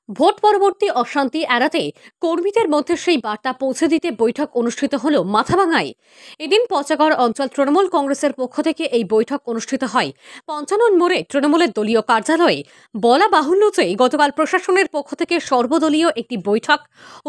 Vote পরবর্তী অশান্তি এড়াতে কর্মীদের মধ্যে সেই বার্তা পৌঁছে দিতে বৈঠক অনুষ্ঠিত হল মাথাভাঙায়। এদিন পচাগড় অঞ্চল তৃণমূল কংগ্রেসের পক্ষ থেকে এই বৈঠক অনুষ্ঠিত হয় ৫৫ মোড়ে তৃণমূলের দলীয় কার্যালয়ে। বলা বাহুল্য যে গতকাল প্রশাসনের পক্ষ থেকে সর্বদলীয় একটি বৈঠক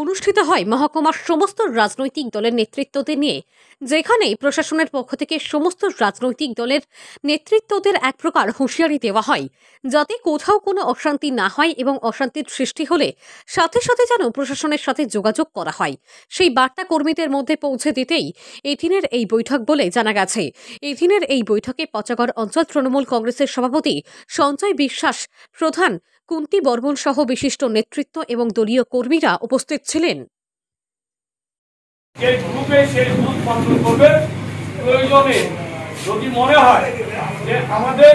অনুষ্ঠিত হয় মহকুমার সমস্ত রাজনৈতিক দলের নেতৃত্বদের নিয়ে, যেখানে প্রশাসনের পক্ষ থেকে সমস্ত রাজনৈতিক দলের নেতৃত্বদের এক প্রকার হুঁশিয়ারি দেওয়া হয় যাতে কোথাও কোনো অশান্তি না হয় এবং অশান্তির সৃষ্টি হলে সাথে সাথে যেন প্রশাসনের সাথে যোগাযোগ করা হয়। সেই বার্তা কর্মীদের মধ্যে পৌঁছে দিতেই এদিনের এই বৈঠক বলে জানা গেছে। এদিনের এই বৈঠকে পচাগড় অঞ্চল তৃণমূল কংগ্রেসের সভাপতি সঞ্জয় বিশ্বাস, প্রধান কুন্তি বর্মন সহ বিশিষ্ট নেতৃত্ব এবং দলীয় কর্মীরা উপস্থিত ছিলেন। যদি মনে হয় যে আমাদের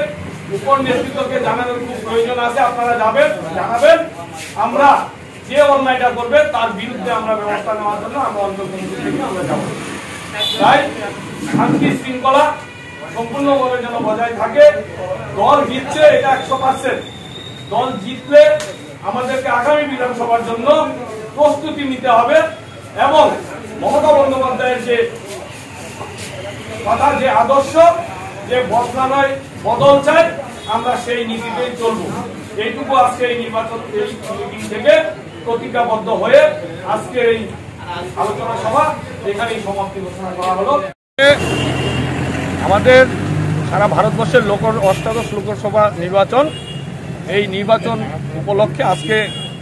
উপর নেতৃত্বকে জানানোর খুব প্রয়োজন আছে, আপনারা জানাবেন। আমরা যে অন্যায়টা করবে তার বিরুদ্ধে আমরা ব্যবস্থা নেওয়ার জন্য আমরা অঞ্চল কমিটি থেকে আমরা যাব। তাই শান্তি শৃঙ্খলা সম্পূর্ণভাবে যেন বজায় থাকে। দল জিতছে, এটা 100%। দল জিতলে আমাদেরকে আগামী বিধানসভার জন্য প্রস্তুতি নিতে হবে এবং মমতা বন্দ্যোপাধ্যায়ের যে কথা, যে আদর্শ, যে বদলা নয় বদল চাই, আমরা সেই নীতিতেই চলবো। এইটুকু আজকে এই নির্বাচন মিটিং থেকে প্রতিজ্ঞাবদ্ধ হয়ে আজকে এই আলোচনা সভা এখানেই সমাপ্তি ঘোষণা করা হলো। আমাদের সারা ভারতবর্ষের অষ্টাদশ লোকসভা নির্বাচন, এই নির্বাচন উপলক্ষে আজকে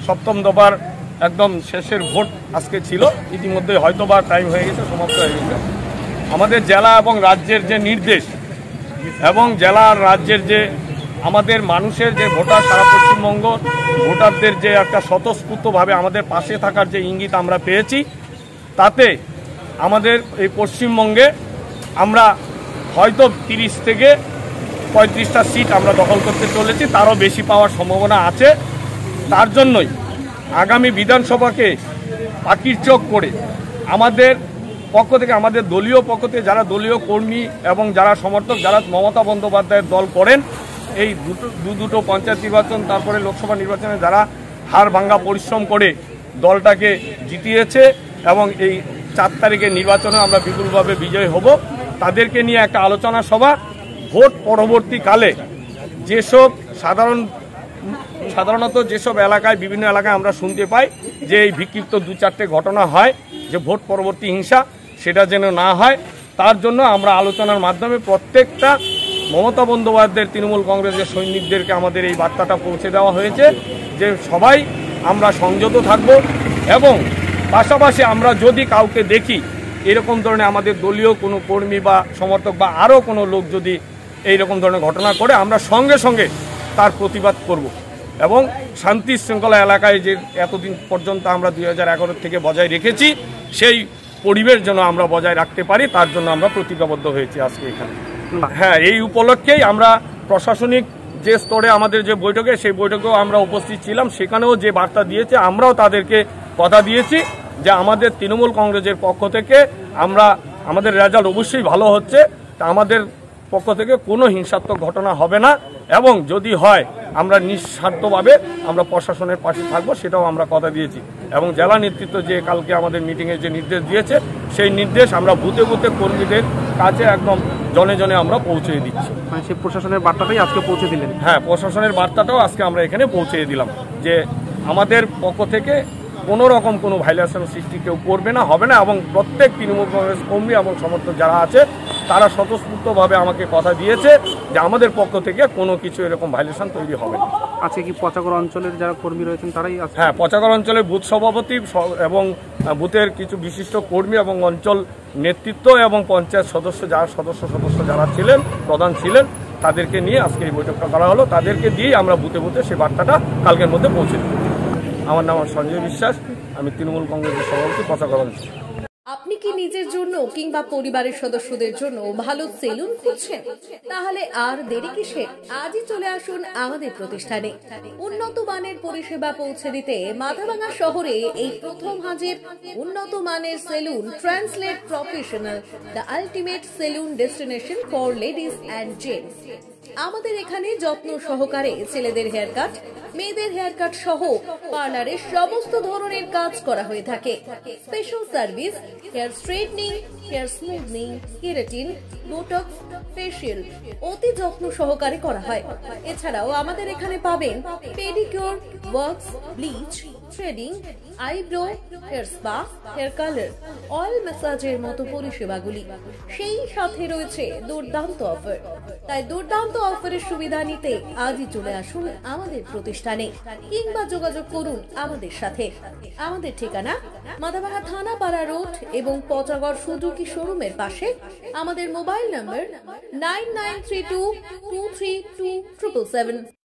সপ্তম দফার একদম শেষের ভোট আজকে ছিল। ইতিমধ্যে হয়তোবা টাইম হয়ে গেছে, সমাপ্ত হয়ে গেছে। আমাদের জেলা এবং রাজ্যের যে নির্দেশ এবং জেলা আর রাজ্যের যে আমাদের মানুষের যে ভোটার, সারা পশ্চিমবঙ্গ ভোটারদের যে একটা স্বতঃস্ফূর্তভাবে আমাদের পাশে থাকার যে ইঙ্গিত আমরা পেয়েছি, তাতে আমাদের এই পশ্চিমবঙ্গে আমরা হয়তো 30 থেকে 35টা সিট আমরা দখল করতে চলেছি, তারও বেশি পাওয়ার সম্ভাবনা আছে। তার জন্যই আগামী বিধানসভাকে পাখির চোখ করে আমাদের পক্ষ থেকে, আমাদের দলীয় পক্ষ থেকে যারা দলীয় কর্মী এবং যারা সমর্থক, যারা মমতা বন্দ্যোপাধ্যায়ের দল করেন, এই দুটো পঞ্চায়েত নির্বাচন তারপরে লোকসভা নির্বাচনে যারা হাড় ভাঙ্গা পরিশ্রম করে দলটাকে জিতিয়েছে এবং এই 4 তারিখের নির্বাচনে আমরা বিপুলভাবে বিজয়ী হব, তাদেরকে নিয়ে একটা আলোচনা সভা। ভোট পরবর্তীকালে যেসব সাধারণত যেসব এলাকায়, বিভিন্ন এলাকায় আমরা শুনতে পাই যে এই বিক্ষিপ্ত 2-4টে ঘটনা হয়, যে ভোট পরবর্তী হিংসা, সেটা যেন না হয়, তার জন্য আমরা আলোচনার মাধ্যমে প্রত্যেকটা মমতা বন্দ্যোপাধ্যায়ের তৃণমূল কংগ্রেসের সৈনিকদেরকে আমাদের এই বার্তাটা পৌঁছে দেওয়া হয়েছে যে সবাই আমরা সংযত থাকব এবং পাশাপাশি আমরা যদি কাউকে দেখি এরকম ধরনের আমাদের দলীয় কোনো কর্মী বা সমর্থক বা আরও কোনো লোক যদি এইরকম ধরনের ঘটনা করে, আমরা সঙ্গে সঙ্গে তার প্রতিবাদ করব এবং শান্তি শৃঙ্খলা এলাকায় যে এতদিন পর্যন্ত আমরা 2011 থেকে বজায় রেখেছি, সেই পরিবেশ যেন আমরা বজায় রাখতে পারি, তার জন্য আমরা প্রতিজ্ঞাবদ্ধ হয়েছি আজকে এখানে। হ্যাঁ, এই উপলক্ষেই আমরা প্রশাসনিক যে স্তরে আমাদের যে বৈঠকে, সেই বৈঠকেও আমরা উপস্থিত ছিলাম। সেখানেও যে বার্তা দিয়েছে, আমরাও তাদেরকে কথা দিয়েছি যে আমাদের তৃণমূল কংগ্রেসের পক্ষ থেকে আমাদের রেজাল্ট অবশ্যই ভালো হচ্ছে, তা আমাদের পক্ষ থেকে কোনো হিংসাত্মক ঘটনা হবে না এবং যদি হয় আমরা নিঃস্বার্থভাবে আমরা প্রশাসনের পাশে থাকবো, সেটাও আমরা কথা দিয়েছি। এবং জেলা নেতৃত্ব যে কালকে আমাদের মিটিংয়ে যে নির্দেশ দিয়েছে, সেই নির্দেশ আমরা বুথে বুথে কর্মীদের কাছে একদম জনে জনে আমরা পৌঁছে দিচ্ছি। মানে সেই প্রশাসনের বার্তাটাই আজকে পৌঁছে দিলেন? হ্যাঁ, প্রশাসনের বার্তাটাও আজকে আমরা এখানে পৌঁছে দিলাম যে আমাদের পক্ষ থেকে কোনো রকম কোনো ভাইলেশন সৃষ্টি কেউ করবে না, হবে না এবং প্রত্যেক তৃণমূল কংগ্রেস কর্মী এবং সমর্থক যারা আছে তারা স্বতঃস্ফূর্তভাবে আমাকে কথা দিয়েছে যে আমাদের পক্ষ থেকে কোনো কিছু এরকম ভাইলেশন তৈরি হবে না। আজকে কি পচাগড় অঞ্চলের যারা কর্মী রয়েছেন তারাই? হ্যাঁ, পচাগড় অঞ্চলের বুথ সভাপতি এবং বুথের কিছু বিশিষ্ট কর্মী এবং অঞ্চল নেতৃত্ব এবং পঞ্চায়েত সদস্য যারা ছিলেন, প্রধান ছিলেন, তাদেরকে নিয়ে আজকে এই বৈঠকটা করা হলো। তাদেরকে দিয়েই আমরা বুথে বুথে সেই বার্তাটা কালকের মধ্যে পৌঁছে দেব। আমার নাম সঞ্জয় বিশ্বাস, আমি তৃণমূল কংগ্রেসের সভাপতি, পচাগড় অঞ্চল। আপনি কি নিজের জন্য কিংবা পরিবারের সদস্যদের জন্য ভালো সেলুন খুঁজছেন? তাহলে আর দেরি কিসের? আজই চলে আসুন আমাদের প্রতিষ্ঠানে। উন্নত মানের পরিষেবা পৌঁছে দিতে মাথাভাঙা শহরে এই প্রথম হাজির উন্নত মানের salon translate professional, the ultimate salon destination for ladies and gents. আমাদের এখানে যত্ন সহকারে ছেলেদের হেয়ার কাট, মেয়েদের হেয়ার কাট সহ পার্লারের সমস্ত ধরনের কাজ করা হয়ে থাকে। Special service, hair straightening, hair smoothing, keratin, botox, facial অতি যত্ন সহকারে করা হয়। এছাড়াও আমাদের এখানে পাবেন pedicure, wax, bleach, threading, eyebrow, hair spa, hair colour, oil ম্যাসাজের মতো পরিষেবাগুলি। সেই সাথে রয়েছে দুর্দান্ত অফার। তাই দুর্দান্ত অফারের সুবিধা নিতে আজই চলে আসুন আমাদের প্রতিষ্ঠানে কিংবা যোগাযোগ করুন আমাদের সাথে। আমাদের ঠিকানা মাথাভাঙা থানাপাড়া রোড এবং পচাগড় সুজুকি শোরুমের পাশে। আমাদের মোবাইল নম্বর 9932232777।